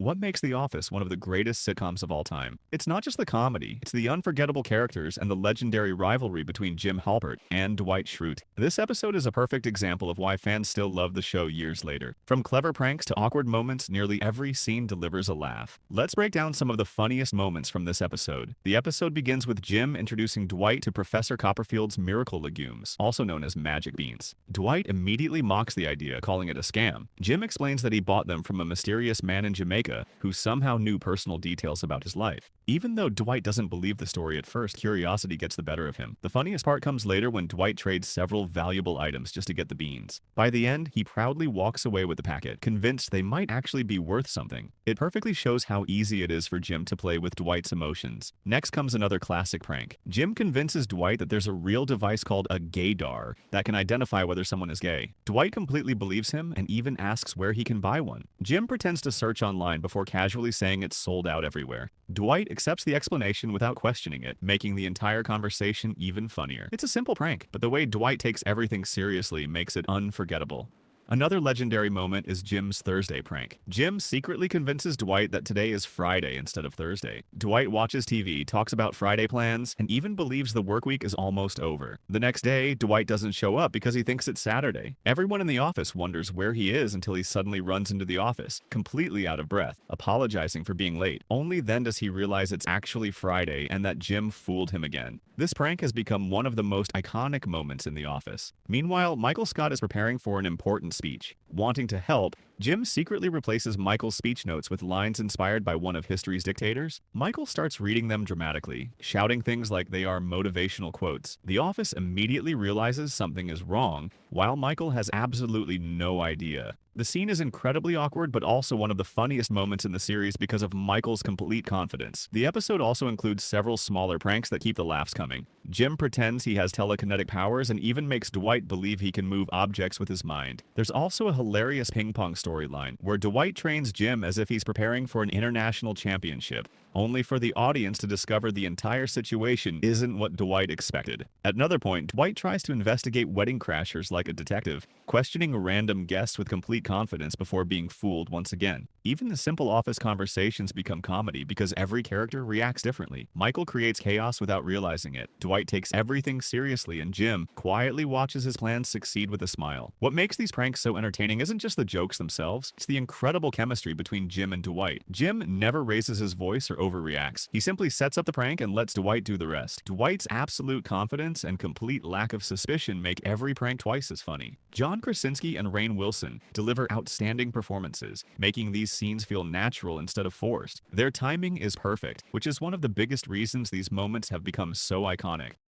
What makes The Office one of the greatest sitcoms of all time? It's not just the comedy, it's the unforgettable characters and the legendary rivalry between Jim Halpert and Dwight Schrute. This episode is a perfect example of why fans still love the show years later. From clever pranks to awkward moments, nearly every scene delivers a laugh. Let's break down some of the funniest moments from this episode. The episode begins with Jim introducing Dwight to Professor Copperfield's miracle legumes, also known as magic beans. Dwight immediately mocks the idea, calling it a scam. Jim explains that he bought them from a mysterious man in Jamaica who somehow knew personal details about his life. Even though Dwight doesn't believe the story at first, curiosity gets the better of him. The funniest part comes later when Dwight trades several valuable items just to get the beans. By the end, he proudly walks away with the packet, convinced they might actually be worth something. It perfectly shows how easy it is for Jim to play with Dwight's emotions. Next comes another classic prank. Jim convinces Dwight that there's a real device called a Gaydar that can identify whether someone is gay. Dwight completely believes him and even asks where he can buy one. Jim pretends to search online before casually saying it's sold out everywhere. Dwight accepts the explanation without questioning it, making the entire conversation even funnier. It's a simple prank, but the way Dwight takes everything seriously makes it unforgettable. Another legendary moment is Jim's Thursday prank. Jim secretly convinces Dwight that today is Friday instead of Thursday. Dwight watches TV, talks about Friday plans, and even believes the work week is almost over. The next day, Dwight doesn't show up because he thinks it's Saturday. Everyone in the office wonders where he is until he suddenly runs into the office, completely out of breath, apologizing for being late. Only then does he realize it's actually Friday and that Jim fooled him again. This prank has become one of the most iconic moments in the office. Meanwhile, Michael Scott is preparing for an important speech. Wanting to help, Jim secretly replaces Michael's speech notes with lines inspired by one of history's dictators. Michael starts reading them dramatically, shouting things like they are motivational quotes. The office immediately realizes something is wrong, while Michael has absolutely no idea. The scene is incredibly awkward, but also one of the funniest moments in the series because of Michael's complete confidence. The episode also includes several smaller pranks that keep the laughs coming. Jim pretends he has telekinetic powers and even makes Dwight believe he can move objects with his mind. There's also a hilarious ping pong storyline where Dwight trains Jim as if he's preparing for an international championship, only for the audience to discover the entire situation isn't what Dwight expected. At another point, Dwight tries to investigate wedding crashers like a detective, questioning random guests with complete confidence before being fooled once again. Even the simple office conversations become comedy because every character reacts differently. Michael creates chaos without realizing it. Dwight takes everything seriously, and Jim quietly watches his plans succeed with a smile. What makes these pranks so entertaining isn't just the jokes themselves, it's the incredible chemistry between Jim and Dwight. Jim never raises his voice or overreacts. He simply sets up the prank and lets Dwight do the rest. Dwight's absolute confidence and complete lack of suspicion make every prank twice as funny. John Krasinski and Rainn Wilson deliver outstanding performances, making these scenes feel natural instead of forced. Their timing is perfect, which is one of the biggest reasons these moments have become so iconic.